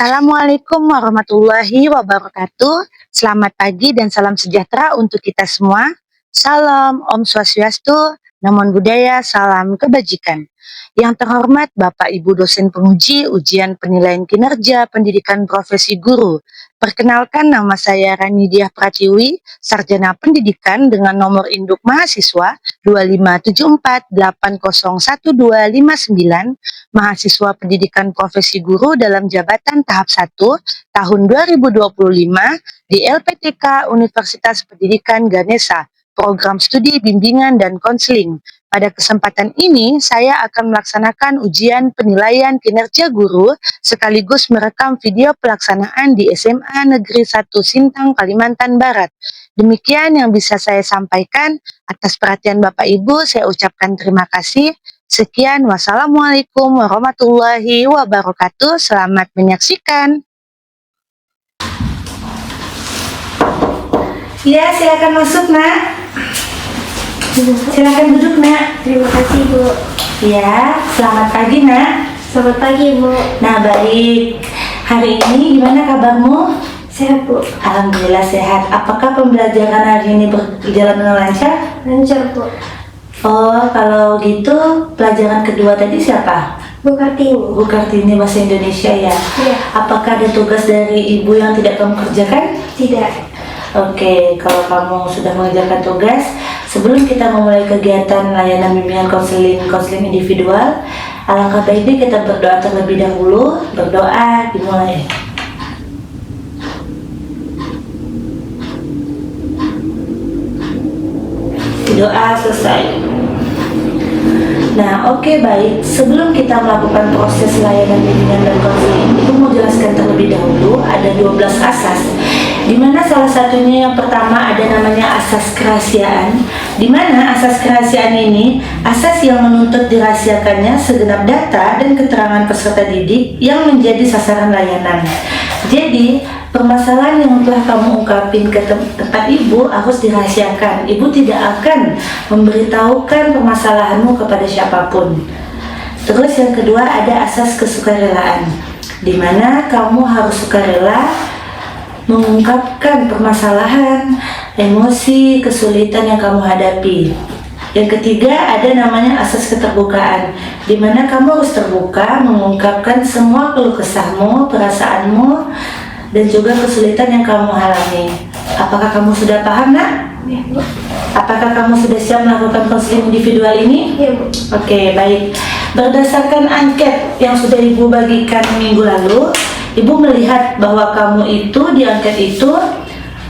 Assalamualaikum warahmatullahi wabarakatuh. Selamat pagi dan salam sejahtera untuk kita semua. Salam Om Swastiastu, Namo Buddhaya, salam kebajikan. Yang terhormat Bapak Ibu dosen penguji ujian penilaian kinerja pendidikan profesi guru. Perkenalkan, nama saya Ranidiah Pratiwi, Sarjana Pendidikan dengan nomor induk mahasiswa 2574801259, mahasiswa pendidikan profesi guru dalam jabatan tahap 1 tahun 2025 di LPTK Universitas Pendidikan Ganesha, program studi bimbingan dan konseling. Pada kesempatan ini, saya akan melaksanakan ujian penilaian kinerja guru sekaligus merekam video pelaksanaan di SMA Negeri 1 Sintang, Kalimantan Barat. Demikian yang bisa saya sampaikan. Atas perhatian Bapak Ibu, saya ucapkan terima kasih. Sekian, wassalamualaikum warahmatullahi wabarakatuh. Selamat menyaksikan. Ya, silakan masuk, Nak. Silakan duduk, Nak. Terima kasih, Bu. Ya, selamat pagi, Nak. Selamat pagi, Bu. Nah, baik. Hari ini gimana kabarmu? Sehat, Bu. Alhamdulillah sehat. Apakah pembelajaran hari ini berjalan dengan lancar? Lancar, Bu. Oh, kalau gitu pelajaran kedua tadi siapa? Bu Kartini. Bu Kartini, bahasa Indonesia ya? Iya. Apakah ada tugas dari Ibu yang tidak kamu kerjakan? Tidak. Oke, kalau kamu sudah mengerjakan tugas, sebelum kita memulai kegiatan layanan bimbingan konseling individual, alangkah baiknya kita berdoa terlebih dahulu. Berdoa dimulai. Doa selesai. Nah, oke, baik. Sebelum kita melakukan proses layanan bimbingan dan konseling, Ibu mau jelaskan terlebih dahulu ada 12 asas. Di mana salah satunya yang pertama ada namanya asas kerahasiaan. Di mana asas kerahasiaan ini asas yang menuntut dirahasiakannya segenap data dan keterangan peserta didik yang menjadi sasaran layanan. Jadi, permasalahan yang telah kamu ungkapin ke tempat Ibu harus dirahasiakan. Ibu tidak akan memberitahukan permasalahanmu kepada siapapun. Terus yang kedua ada asas kesukarelaan, di mana kamu harus sukarela mengungkapkan permasalahan, emosi, kesulitan yang kamu hadapi. Yang ketiga ada namanya asas keterbukaan, di mana kamu harus terbuka mengungkapkan semua keluh kesahmu, perasaanmu, dan juga kesulitan yang kamu alami. Apakah kamu sudah paham, Nak? Ya, Bu. Apakah kamu sudah siap melakukan konseling individual ini? Ya, Bu. Oke, baik. Berdasarkan angket yang sudah Ibu bagikan minggu lalu, Ibu melihat bahwa kamu itu di angket itu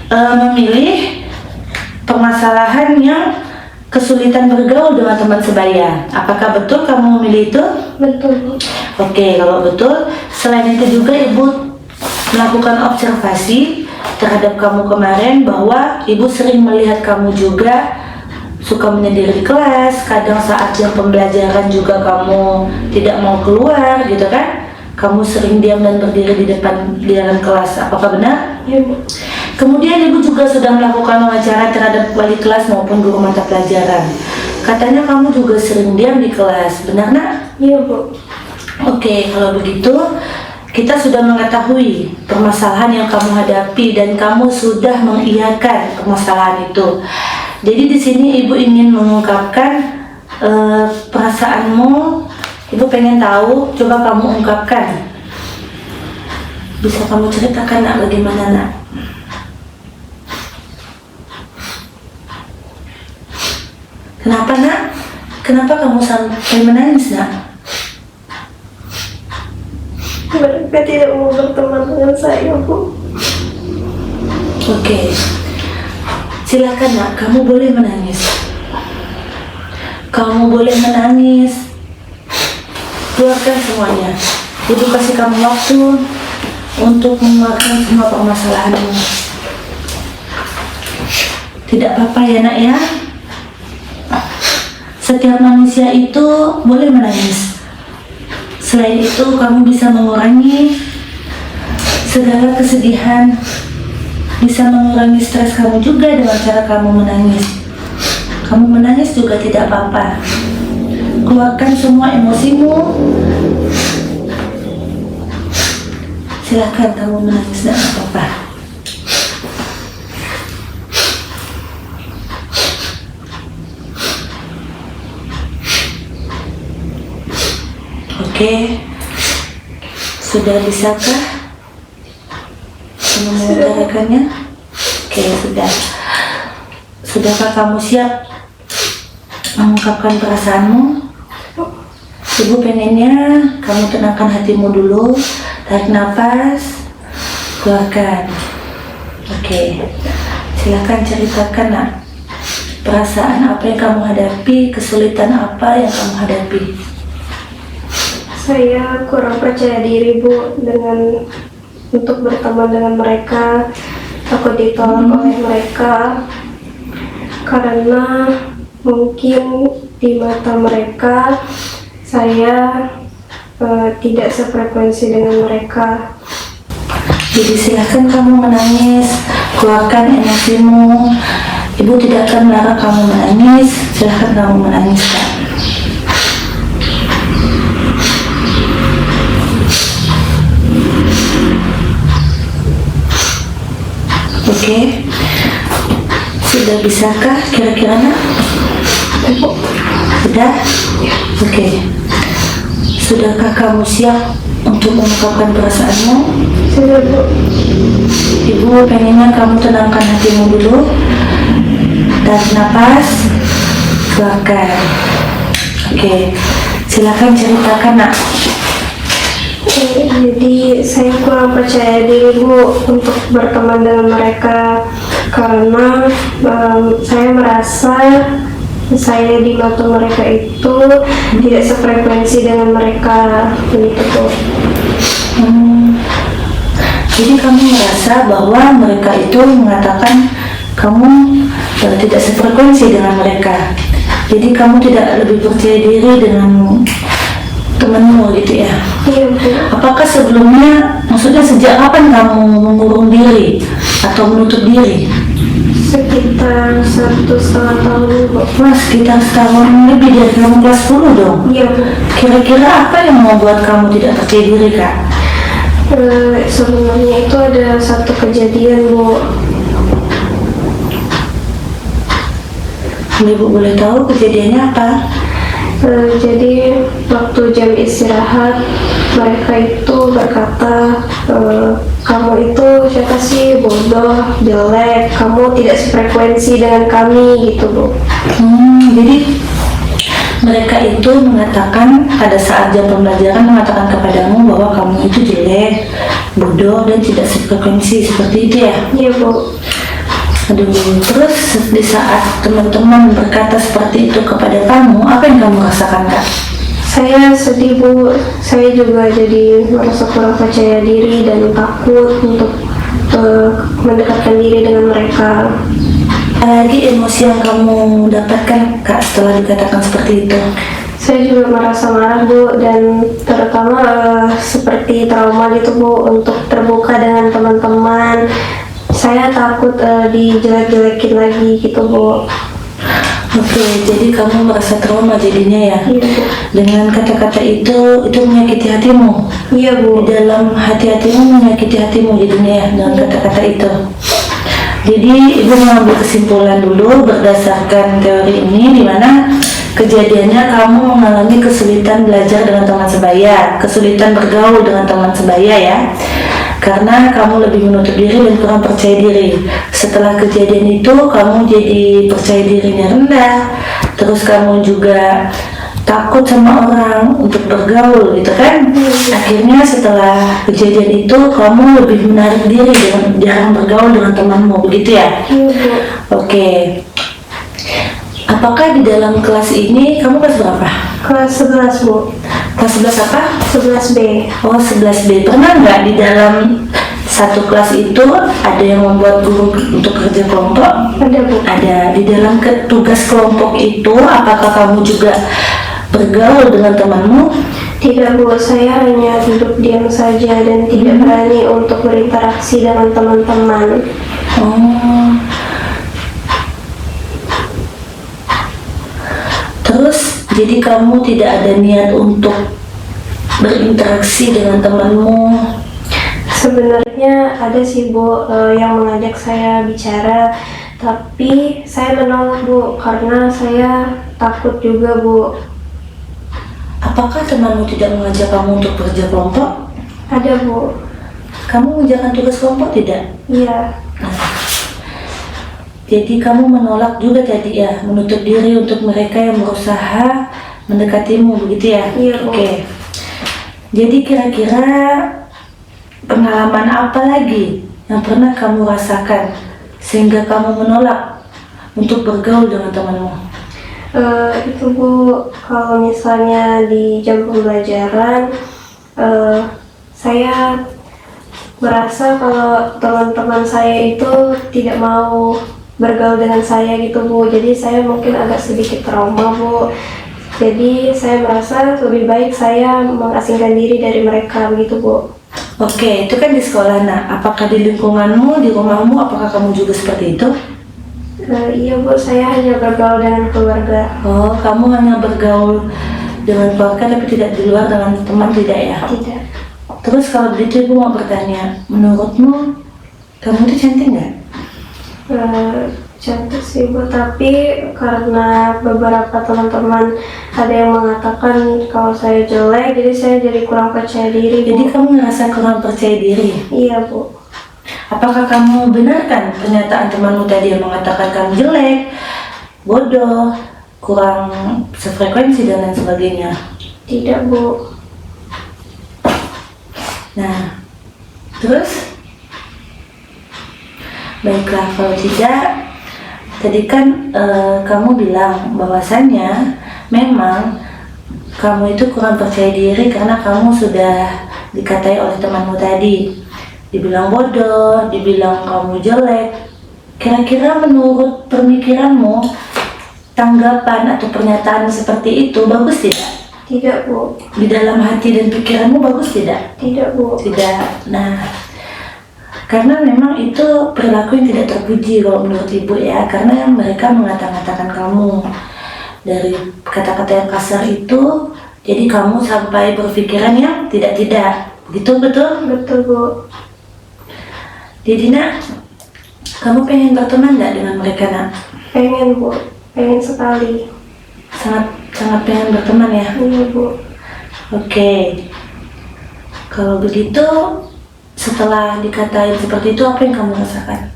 memilih permasalahan yang kesulitan bergaul dengan teman sebaya. Apakah betul kamu memilih itu? Betul, Bu. Oke, kalau betul, selain itu juga Ibu melakukan observasi terhadap kamu kemarin bahwa Ibu sering melihat kamu juga suka menyendiri di kelas, kadang saat jam pembelajaran juga kamu tidak mau keluar gitu kan? Kamu sering diam dan berdiri di dalam kelas. Apakah benar? Ya, Bu. Kemudian Ibu juga sudah melakukan wawancara terhadap wali kelas maupun guru mata pelajaran. Katanya kamu juga sering diam di kelas. Benar, Nak? Ya, Bu. Oke, kalau begitu kita sudah mengetahui permasalahan yang kamu hadapi dan kamu sudah mengiyakan permasalahan itu. Jadi di sini Ibu ingin mengungkapkan perasaanmu. Ibu pengen tahu, coba kamu ungkapkan. Bisa kamu ceritakan, Nak, bagaimana, Nak? Kenapa, Nak? Kenapa kamu sampai menangis, Nak? Mereka tidak mau berteman dengan saya, Bu. Oke. Silakan, Nak, kamu boleh menangis. Kamu boleh menangis. Keluarkan semuanya. Ibu kasih kamu waktu untuk mengeluarkan semua permasalahanmu. Tidak apa-apa ya, Nak, ya. Setiap manusia itu boleh menangis. Selain itu kamu bisa mengurangi segala kesedihan, bisa mengurangi stres kamu juga dengan cara kamu menangis. Kamu menangis juga tidak apa-apa. Keluarkan semua emosimu. Silakan kamu menangis, tidak apa-apa. Oke, sudah bisakah kamu mengutarakannya? Oke, sudah. Sudahkah kamu siap mengungkapkan perasaanmu? Ibu pengennya kamu tenangkan hatimu dulu, tarik nafas, keluarkan. Oke, silakan ceritakan nak, perasaan apa yang kamu hadapi, kesulitan apa yang kamu hadapi. Saya kurang percaya diri Bu untuk berteman dengan mereka. Takut ditolak oleh mereka karena mungkin di mata mereka saya tidak sefrekuensi dengan mereka. Jadi silakan kamu menangis, keluarkan emosimu. Ibu tidak akan melarang kamu menangis, silakan kamu menangis Kak. Oke, sudah bisakah kira-kira nak? Sudah? Oke. Sudahkah kamu siap untuk mengungkapkan perasaanmu? Sudah Bu. Ibu pengennya kamu tenangkan hatimu dulu, tarik nafas, keluarkan. Oke, silakan ceritakan nak. Jadi saya kurang percaya diri Bu untuk berteman dengan mereka karena saya merasa saya di mata mereka itu tidak sefrekuensi dengan mereka, begitu Bu. Jadi kamu merasa bahwa mereka itu mengatakan kamu tidak sefrekuensi dengan mereka. Jadi kamu tidak lebih percaya diri dengan temanmu gitu ya? Iya Bu. Apakah sebelumnya, maksudnya sejak kapan kamu mengurung diri atau menutup diri? Sekitar 1,5 tahun Bu. Wah, sekitar setahun lebih dari kamu kelas 10 dong. Iya Bu. Kira-kira apa yang membuat kamu tidak percaya diri Kak? Sebenarnya itu ada satu kejadian Bu. Ibu boleh tahu kejadiannya apa? Jadi waktu jam istirahat mereka itu berkata, kamu itu siapa sih, bodoh, jelek, kamu tidak sefrekuensi dengan kami, gitu Bu. Jadi mereka itu mengatakan pada saat jam pembelajaran mengatakan kepadamu bahwa kamu itu jelek, bodoh dan tidak sefrekuensi, seperti itu ya? Iya Bu. Aduh, terus di saat teman-teman berkata seperti itu kepada kamu, apa yang kamu rasakan Kak? Saya sedih Bu, saya juga jadi merasa kurang percaya diri dan takut untuk mendekatkan diri dengan mereka. Lagi emosi yang kamu dapatkan Kak setelah dikatakan seperti itu? Saya juga merasa marah Bu, dan terutama seperti trauma gitu Bu, untuk terbuka dengan teman-teman. Saya takut dijelek-jelekin lagi gitu Bu. Oke, jadi kamu merasa trauma jadinya ya? Iya Bu. Dengan kata-kata itu menyakiti hatimu? Iya Bu. Di dalam hati-hatimu menyakiti hatimu jadinya ya dengan kata-kata itu. Jadi ibu mengambil kesimpulan dulu berdasarkan teori ini, di mana kejadiannya kamu mengalami kesulitan belajar dengan teman sebaya, kesulitan bergaul dengan teman sebaya ya, karena kamu lebih menutup diri dan kurang percaya diri. Setelah kejadian itu kamu jadi percaya dirinya rendah, terus kamu juga takut sama orang untuk bergaul gitu kan. Akhirnya setelah kejadian itu kamu lebih menarik diri dengan jarang bergaul dengan temanmu, begitu ya? Iya Bu. Oke. Apakah di dalam kelas ini kamu kelas berapa? Kelas 11 Bu. Kelas 11 apa? 11B. Oh, 11B. Pernah nggak di dalam satu kelas itu ada yang membuat guru untuk kerja kelompok? Ada Bu. Ada. Di dalam tugas kelompok itu apakah kamu juga bergaul dengan temanmu? Tidak Bu, saya hanya duduk diam saja dan tidak berani untuk berinteraksi dengan teman-teman. Oh. Terus jadi kamu tidak ada niat untuk berinteraksi dengan temanmu Sebenarnya ada sih Bu yang mengajak saya bicara, tapi saya menolak Bu karena saya takut juga Bu. Apakah temanmu tidak mengajak kamu untuk bekerja kelompok? Ada Bu. Kamu mengerjakan tugas kelompok tidak? Iya. Jadi kamu menolak juga tadi ya, menutup diri untuk mereka yang berusaha mendekatimu, begitu ya? Iya, Bu. Oke. Jadi kira-kira pengalaman apa lagi yang pernah kamu rasakan sehingga kamu menolak untuk bergaul dengan temanmu? Itu Bu, kalau misalnya di jam pembelajaran, saya merasa kalau teman-teman saya itu tidak mau bergaul dengan saya gitu Bu. Jadi saya mungkin agak sedikit trauma Bu. Jadi saya merasa lebih baik saya mengasingkan diri dari mereka begitu Bu. Oke, itu kan di sekolah. Nah, apakah di lingkunganmu, di rumahmu, apakah kamu juga seperti itu? Iya Bu, saya hanya bergaul dengan keluarga. Oh, kamu hanya bergaul dengan keluarga tapi tidak di luar dengan teman, tidak ya? Tidak. Terus kalau begitu ibu mau bertanya, menurutmu kamu itu cantik nggak? Cantik sih Bu, tapi karena beberapa teman-teman ada yang mengatakan kalau saya jelek, jadi saya jadi kurang percaya diri Bu. Jadi kamu ngerasa kurang percaya diri? Iya Bu. Apakah kamu benarkan pernyataan temanmu tadi yang mengatakan kamu jelek, bodoh, kurang sefrekuensi dan lain sebagainya? Tidak Bu. Nah, terus? Baiklah, kalau tidak, tadi kan kamu bilang bahwasannya memang kamu itu kurang percaya diri karena kamu sudah dikatai oleh temanmu tadi. Dibilang bodoh, dibilang kamu jelek. Kira-kira menurut pemikiranmu, tanggapan atau pernyataan seperti itu bagus tidak? Tidak Bu. Di dalam hati dan pikiranmu bagus tidak? Tidak Bu. Tidak. Nah, karena memang itu perilaku yang tidak terpuji kalau menurut ibu ya, karena mereka mengata-ngatakan kamu dari kata-kata yang kasar itu, jadi kamu sampai berpikiran yang tidak-tidak. Gitu, betul? Betul Bu. Jadi nak, kamu pengen berteman nggak dengan mereka nak? Pengen Bu. Pengen sekali. Sangat pengen berteman ya? Iya Bu. Oke. Kalau begitu, setelah dikatain seperti itu, apa yang kamu rasakan?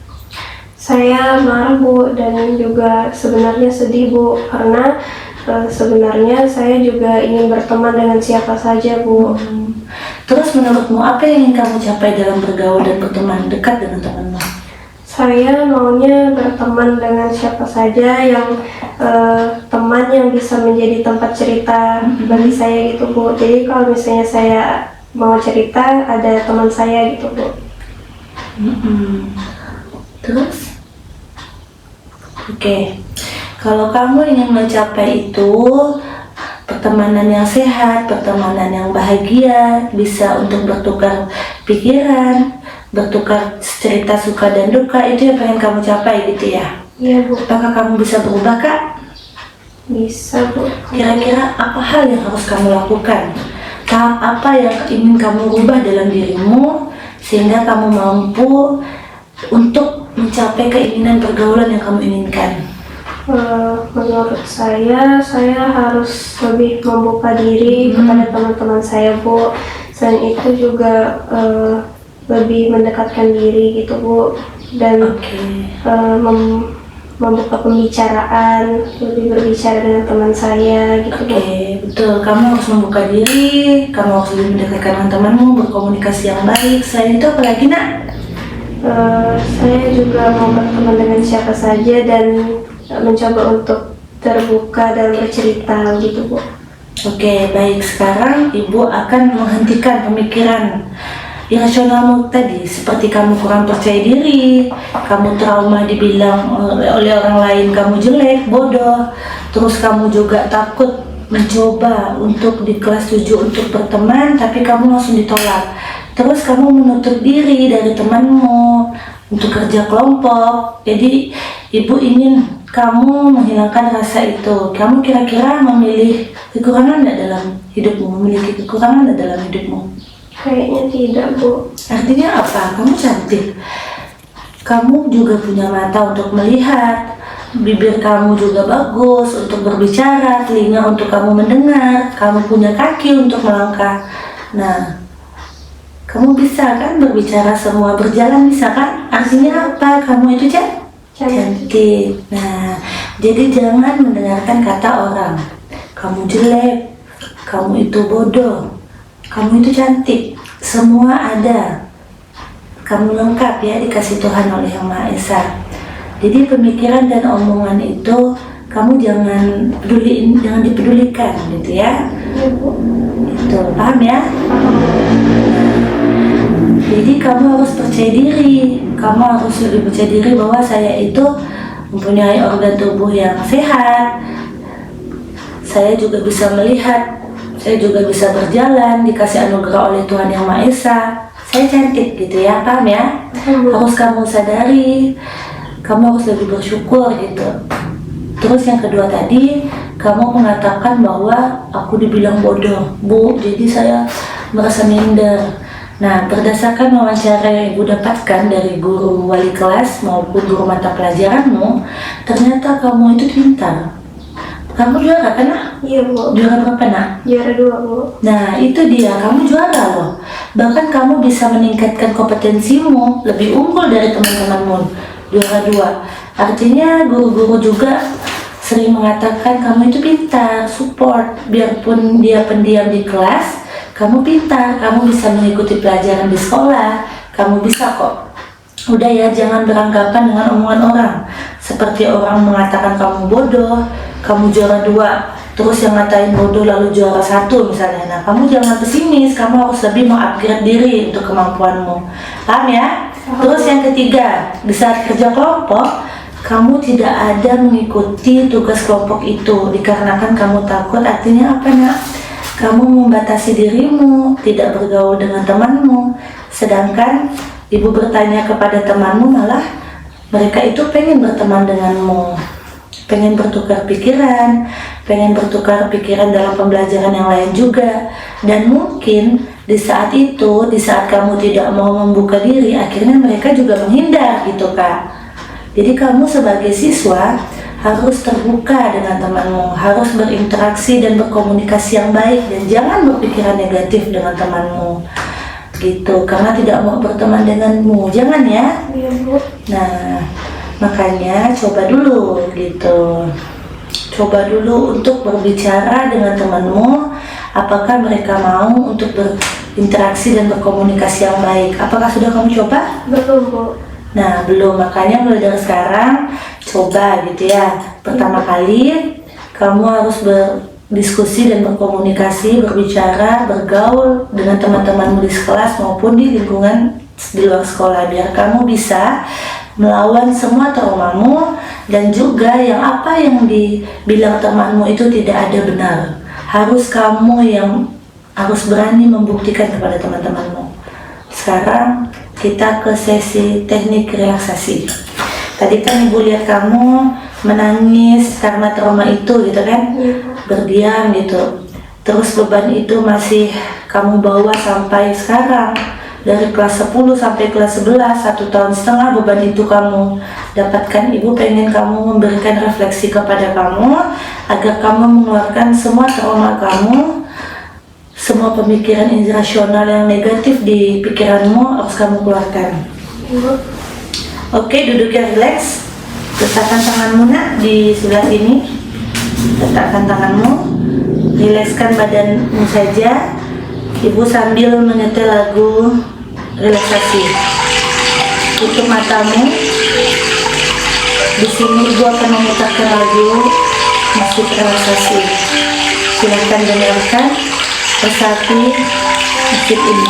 Saya marah Bu, dan juga sebenarnya sedih Bu, karena sebenarnya saya juga ingin berteman dengan siapa saja Bu. Terus menurutmu apa yang ingin kamu capai dalam bergaul dan berteman dekat dengan temanmu? Saya maunya berteman dengan siapa saja yang teman yang bisa menjadi tempat cerita bagi saya gitu Bu. Jadi kalau misalnya saya mau cerita, ada teman saya gitu Bu. Terus? Oke. Kalau kamu ingin mencapai itu, pertemanan yang sehat, pertemanan yang bahagia, bisa untuk bertukar pikiran, bertukar cerita suka dan duka, itu yang pengen kamu capai gitu ya? Iya Bu. Apakah kamu bisa berubah Kak? Bisa Bu. Kira-kira apa hal yang harus kamu lakukan? Tahap apa yang ingin kamu rubah dalam dirimu sehingga kamu mampu untuk mencapai keinginan pergaulan yang kamu inginkan? Menurut saya harus lebih membuka diri kepada teman-teman saya Bu. Selain itu juga lebih mendekatkan diri gitu Bu, dan membuka pembicaraan, lebih berbicara dengan teman saya gitu Bu. Betul, kamu harus membuka diri, kamu harus lebih mendekatkan dengan temanmu, berkomunikasi yang baik. Selain itu apa lagi nak? Saya juga mau berteman dengan siapa saja dan mencoba untuk terbuka dalam bercerita gitu Bu. Oke, baik. Sekarang ibu akan menghentikan pemikiran irasionalmu tadi, seperti kamu kurang percaya diri, kamu trauma dibilang oleh orang lain kamu jelek, bodoh, terus kamu juga takut mencoba untuk di kelas 7 untuk berteman tapi kamu langsung ditolak, terus kamu menutup diri dari temanmu untuk kerja kelompok. Jadi ibu ingin kamu menghilangkan rasa itu. Kamu kira-kira memilih kekurangan tidak dalam hidupmu, memiliki kekurangan tidak dalam hidupmu? Kayaknya tidak, Bu. Artinya apa? Kamu cantik. Kamu juga punya mata untuk melihat. Bibir kamu juga bagus untuk berbicara, telinga untuk kamu mendengar, kamu punya kaki untuk melangkah. Nah, kamu bisa kan berbicara semua, berjalan bisa kan? Artinya apa? Kamu itu cantik. Nah, jadi jangan mendengarkan kata orang. Kamu jelek, kamu itu bodoh, kamu itu cantik. Semua ada. Kamu lengkap ya, dikasih Tuhan oleh Yang Maha Esa. Jadi pemikiran dan omongan itu kamu jangan dipedulikan gitu ya. Itu paham ya? Jadi kamu harus percaya diri. Kamu harus lebih percaya diri bahwa saya itu mempunyai organ tubuh yang sehat. Saya juga bisa melihat. Saya juga bisa berjalan, dikasih anugerah oleh Tuhan Yang Maha Esa. Saya cantik gitu ya, paham ya? Harus kamu sadari. Kamu harus lebih bersyukur gitu. Terus yang kedua tadi, kamu mengatakan bahwa aku dibilang bodoh, Bu, jadi saya merasa minder. Nah, berdasarkan wawancara yang Ibu dapatkan dari guru wali kelas maupun guru mata pelajaranmu, ternyata kamu itu pintar. Kamu juara kan, Nak? Iya, Bu. Juara berapa, Nak? Juara 2, Bu. Nah, itu dia, kamu juara loh. Bahkan kamu bisa meningkatkan kompetensimu, lebih unggul dari teman-temanmu. Juara 2. Artinya guru-guru juga sering mengatakan kamu itu pintar, support. Biarpun dia pendiam di kelas, kamu pintar, kamu bisa mengikuti pelajaran di sekolah, kamu bisa kok. Udah ya, jangan beranggapan dengan omongan orang. Seperti orang mengatakan kamu bodoh, kamu juara 2, terus yang ngatain bodoh lalu juara 1 misalnya. Nah, kamu jangan pesimis, kamu harus lebih mengupgrade diri untuk kemampuanmu. Paham ya? Terus yang ketiga, di saat kerja kelompok, kamu tidak ada mengikuti tugas kelompok itu dikarenakan kamu takut. Artinya apa, Nak? Kamu membatasi dirimu, tidak bergaul dengan temanmu. Sedangkan Ibu bertanya kepada temanmu, malah mereka itu pengen berteman denganmu, pengen bertukar pikiran dalam pembelajaran yang lain juga. Dan mungkin di saat itu, di saat kamu tidak mau membuka diri, akhirnya mereka juga menghindar gitu, Kak. Jadi kamu sebagai siswa harus terbuka dengan temanmu, harus berinteraksi dan berkomunikasi yang baik, dan jangan berpikiran negatif dengan temanmu gitu, karena tidak mau berteman denganmu, jangan ya. Iya, Bu. Nah, makanya coba dulu gitu. Coba dulu untuk berbicara dengan temanmu, apakah mereka mau untuk berinteraksi dan berkomunikasi yang baik. Apakah sudah kamu coba? Belum, Bu. Nah, belum. Makanya mulai dari sekarang coba gitu ya. Pertama kali kamu harus berdiskusi dan berkomunikasi, berbicara, bergaul dengan teman-temanmu di kelas maupun di lingkungan di luar sekolah, biar kamu bisa melawan semua traumamu, dan juga yang apa yang dibilang temanmu itu tidak ada benar. Harus kamu yang harus berani membuktikan kepada teman-temanmu. Sekarang kita ke sesi teknik relaksasi. Tadi kan Ibu lihat kamu menangis karena trauma itu gitu kan, berdiam gitu. Terus beban itu masih kamu bawa sampai sekarang. Dari kelas 10 sampai kelas 11, 1,5 tahun beban itu kamu dapatkan. Ibu pengen kamu memberikan refleksi kepada kamu, agar kamu mengeluarkan semua trauma kamu, semua pemikiran irasional yang negatif di pikiranmu harus kamu keluarkan. Oke, duduk yang rileks. Letakkan tanganmu, Nak, di sebelah sini. Letakkan tanganmu, rilekskan badanmu saja. Ibu sambil menyetel lagu relaksasi. Tutup matamu. Di sini Ibu akan memutarkan lagu musik relaksasi. Silakan dengarkan, resapi musik ini.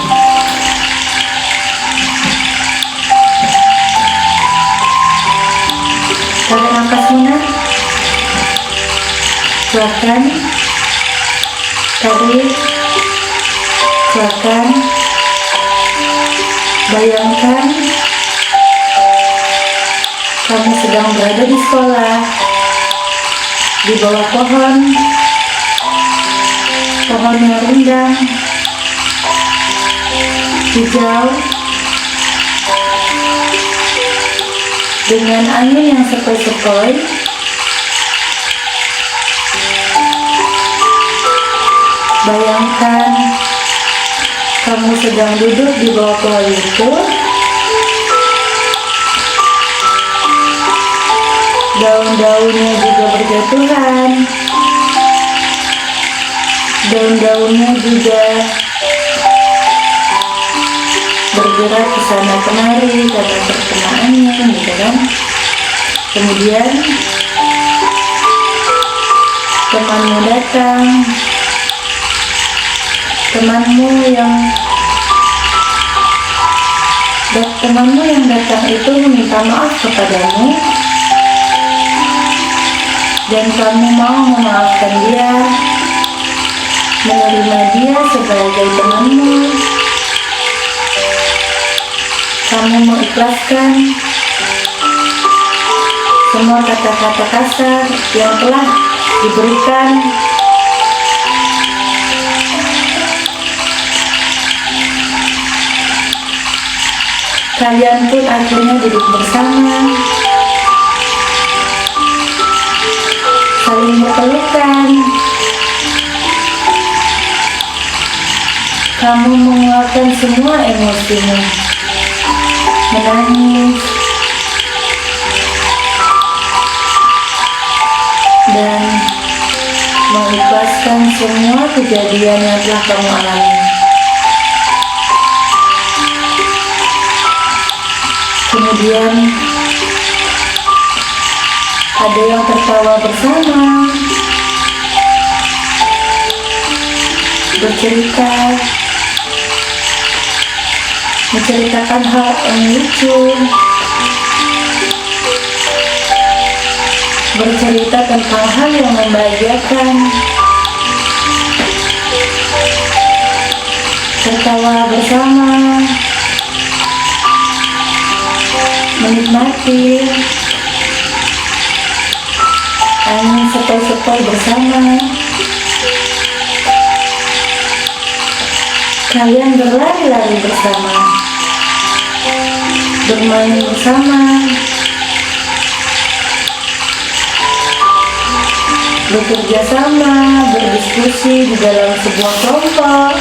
Tarik nafasmu, Nak. Keluarkan. Tarik. Keluarkan. Bayangkan kamu sedang berada di sekolah, di bawah pohon yang rindang, hijau dengan angin yang sepoi-sepoi. Bayangkan kamu sedang duduk di bawah pohon itu. Daun-daunnya juga berjatuhan. Daun-daunnya juga bergerak ke sana kemari karena terkena angin, gitu kan. Kemudian temanmu datang. Temanmu yang datang itu meminta maaf kepadamu, dan kamu mau memaafkan dia, menerima dia sebagai temanmu. Kamu mengikhlaskan semua kata-kata kasar yang telah diberikan. Kalian pun akhirnya duduk bersama, saling berpelukan. Kamu mengeluarkan semua emosimu, menangis, dan mengikhlaskan semua kejadian yang telah kamu alami. Kemudian ada yang tertawa bersama, bercerita, menceritakan hal yang lucu, bercerita tentang hal yang membahagiakan, tertawa bersama, menikmati angin sepoi-sepoi bersama. Kalian berlari-lari bersama, bermain bersama, bekerja sama, berdiskusi di dalam sebuah kelompok,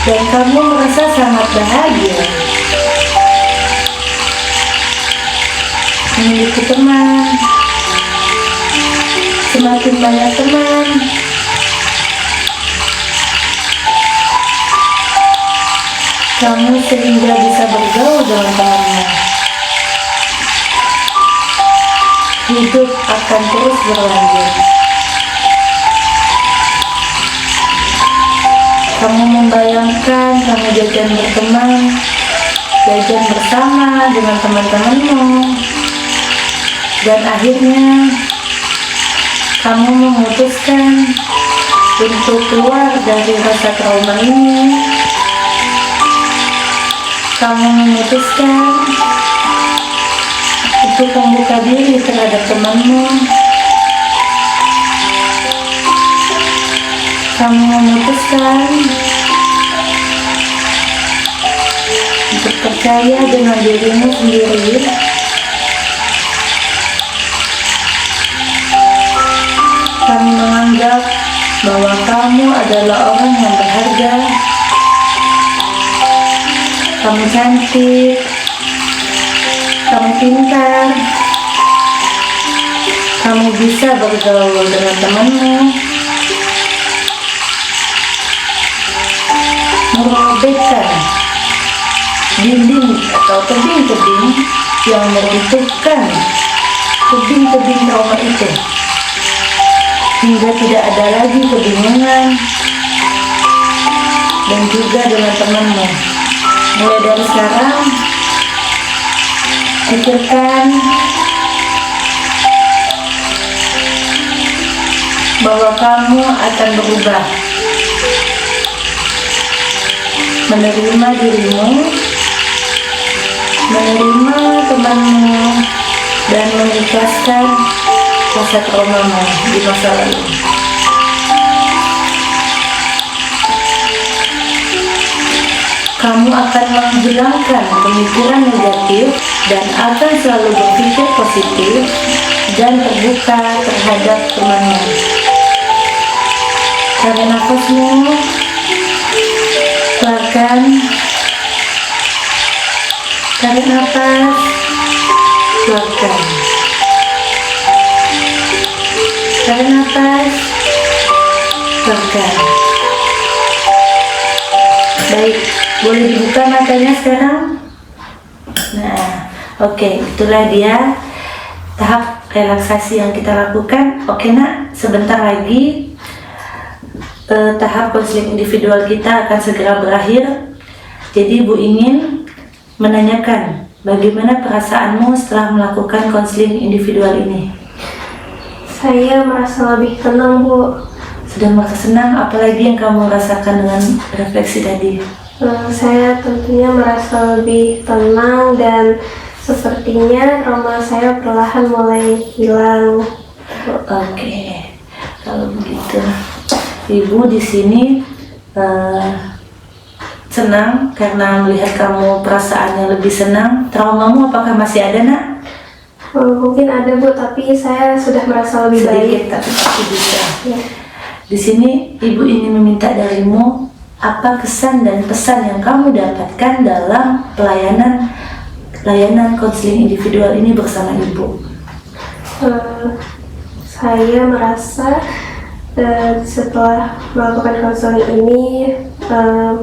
dan kamu merasa sangat bahagia memiliki teman. Semakin banyak teman, kamu sehingga bisa bergaul dengan temanmu. Hidup akan terus berlanjut. Kamu membayangkan kamu jajan berteman, jajan bersama dengan teman-temanmu, dan akhirnya kamu memutuskan untuk keluar dari rasa trauma ini. Kamu memutuskan untuk membuka diri terhadap temanmu. Kamu memutuskan untuk percaya dengan dirimu sendiri. Kamu menganggap bahwa kamu adalah orang yang berharga. Kamu cantik, kamu pintar, kamu bisa bergaul dengan temanmu, merobekkan dinding atau tebing-tebing yang meruntuhkan tebing-tebing trauma itu, hingga tidak ada lagi kebingungan. Dan juga dengan temanmu, mulai dari sekarang pikirkan bahwa kamu akan berubah, menerima dirimu, menerima temanmu, dan mengikhlaskan rasa traumamu di masa lalu. Kamu akan menghilangkan pemikiran negatif dan akan selalu berpikir positif dan terbuka terhadap temanmu. Tarik nafasmu, keluarkan. Tarik nafas, keluarkan. Tarik nafas, keluarkan. Baik, boleh dibuka matanya sekarang? Nah, oke, itulah dia tahap relaksasi yang kita lakukan. Oke nak, sebentar lagi tahap konseling individual kita akan segera berakhir. Jadi Ibu ingin menanyakan bagaimana perasaanmu setelah melakukan konseling individual ini? Saya merasa lebih tenang, Bu. Sudah merasa senang, apalagi yang kamu rasakan dengan refleksi tadi? Saya tentunya merasa lebih tenang dan sepertinya trauma saya perlahan mulai hilang. Oke, kalau begitu, Ibu di sini senang karena melihat kamu perasaannya lebih senang. Traumamu apakah masih ada nak? Mungkin ada, Bu, tapi saya sudah merasa lebih Sedikit, baik. tapi pasti bisa. Ya. Di sini Ibu ingin meminta darimu apa kesan dan pesan yang kamu dapatkan dalam layanan konseling individual ini bersama Ibu. Saya merasa setelah melakukan konseling ini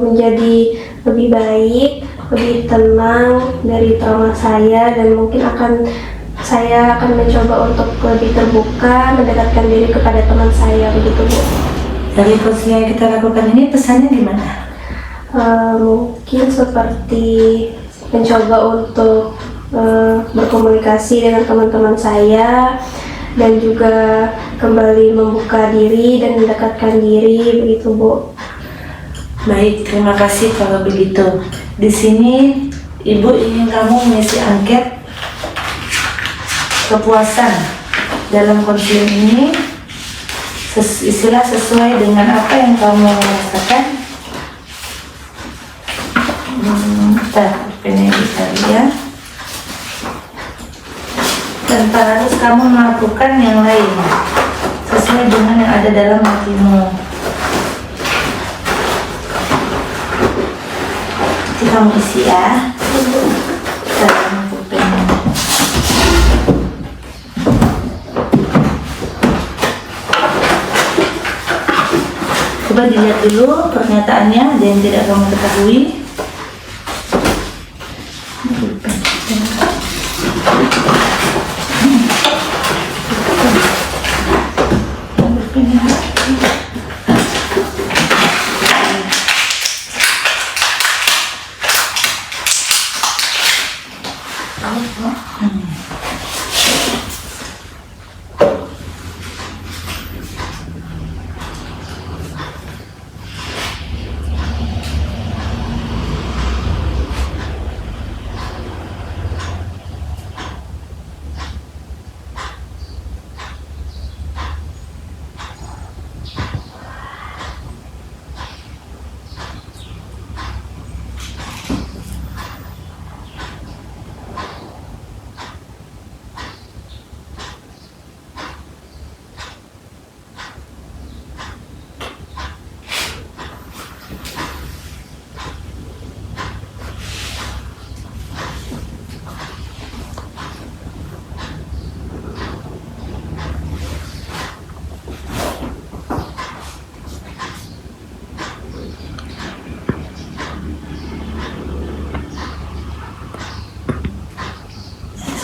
menjadi lebih baik, lebih tenang dari trauma saya, dan mungkin saya akan mencoba untuk lebih terbuka, mendekatkan diri kepada teman saya, begitu, Bu. Dari konseling yang kita lakukan ini pesannya gimana? Mungkin seperti mencoba untuk berkomunikasi dengan teman-teman saya, dan juga kembali membuka diri dan mendekatkan diri, begitu, Bu. Baik, terima kasih kalau begitu. Di sini Ibu ingin kamu mengisi angket kepuasan dalam konseling ini, istilah sesuai dengan apa yang kamu rasakan. Ini bisa lihat. Tanpa harus kamu melakukan yang lain, sesuai dengan yang ada dalam hatimu. Nanti kamu isi ya. Dalam pulpennya. Coba dilihat dulu pernyataannya, ada yang tidak kamu ketahui.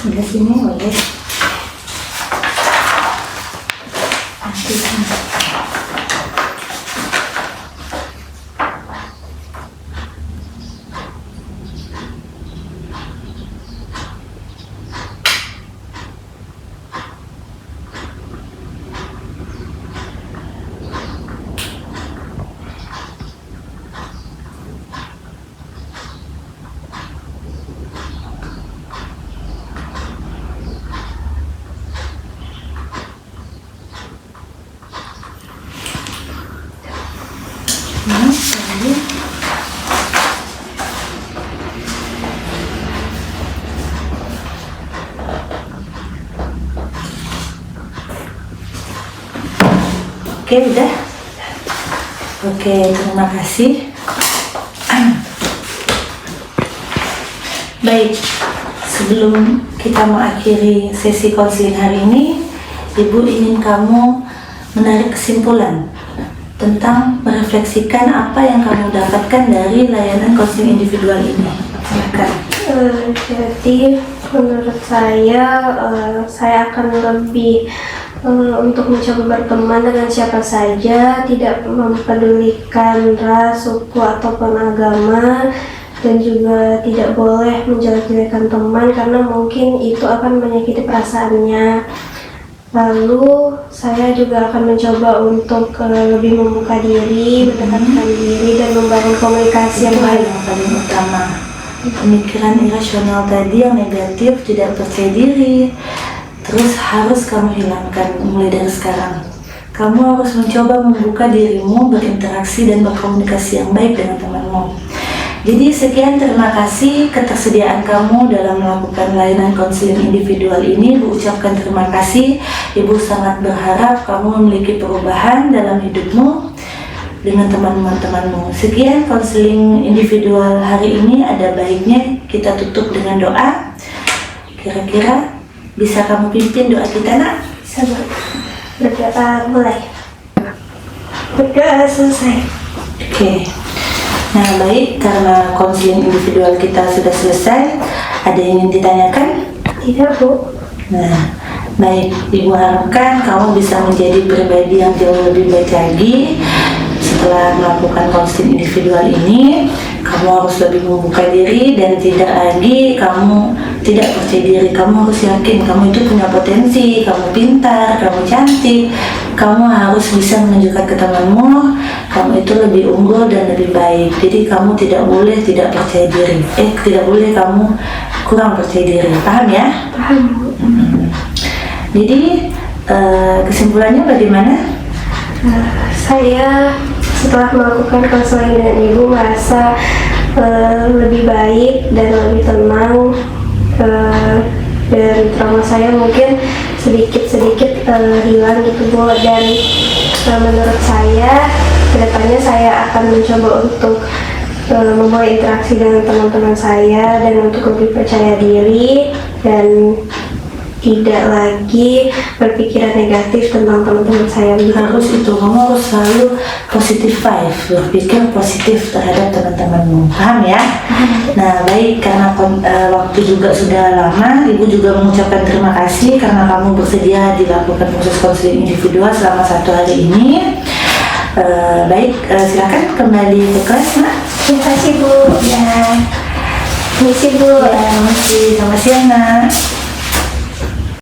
Sebelah sini boleh. Oke, udah. Oke, terima kasih. Baik, sebelum kita mengakhiri sesi konseling hari ini, Ibu ingin kamu menarik kesimpulan tentang merefleksikan apa yang kamu dapatkan dari layanan konseling individual ini. Silakan. Jadi menurut saya akan lebih untuk mencoba berteman dengan siapa saja, tidak mempedulikan ras, suku ataupun agama, dan juga tidak boleh menjelek-jelekan teman karena mungkin itu akan menyakiti perasaannya. Lalu saya juga akan mencoba untuk lebih membuka diri, mendekatkan diri, dan membangun komunikasi yang Itu baik. yang paling utama. Pemikiran irasional tadi yang negatif, tidak percaya diri, terus harus kamu hilangkan mulai dari sekarang. Kamu harus mencoba membuka dirimu, berinteraksi dan berkomunikasi yang baik dengan temanmu. Jadi sekian, terima kasih ketersediaan kamu dalam melakukan layanan konseling individual ini. Ibu ucapkan terima kasih. Ibu sangat berharap kamu memiliki perubahan dalam hidupmu dengan teman-temanmu. Sekian konseling individual hari ini. Ada baiknya kita tutup dengan doa. Kira-kira bisa kamu pimpin doa kita, nak? Bisa berdoa mulai. Berdoa selesai. Oke. Nah, baik, karena konseling individual kita sudah selesai, ada yang ingin ditanyakan? Tidak, Bu. Nah, baik, Ibu harapkan kamu bisa menjadi pribadi yang jauh lebih baik lagi. Setelah melakukan konseling individual ini, kamu harus lebih membuka diri dan tidak lagi kamu tidak percaya diri. Kamu harus yakin kamu itu punya potensi, kamu pintar, kamu cantik. Kamu harus bisa menunjukkan ke temanmu kamu itu lebih unggul dan lebih baik. Jadi kamu tidak boleh tidak percaya diri. Tidak boleh kamu kurang percaya diri. Paham ya? Paham, Bu. Jadi kesimpulannya bagaimana? Saya setelah melakukan konseling dengan Ibu merasa lebih baik dan lebih tenang, dan trauma saya mungkin sedikit-sedikit hilang gitu, Bu. Dan menurut saya kedepannya saya akan mencoba untuk memulai interaksi dengan teman-teman saya dan untuk lebih percaya diri dan tidak lagi berpikiran negatif tentang teman-teman saya. Harus itu, kamu harus selalu positif vibe, berpikir positif terhadap teman-temanmu. Paham ya? Nah, baik, karena waktu juga sudah lama, Ibu juga mengucapkan terima kasih karena kamu bersedia dilakukan proses konseling individual selama 1 hari ini. Baik, silakan kembali ke kelas, Nak. Terima kasih, Bu. Ya, Misi, Bu. ya, masih. Selamat siang, Nak.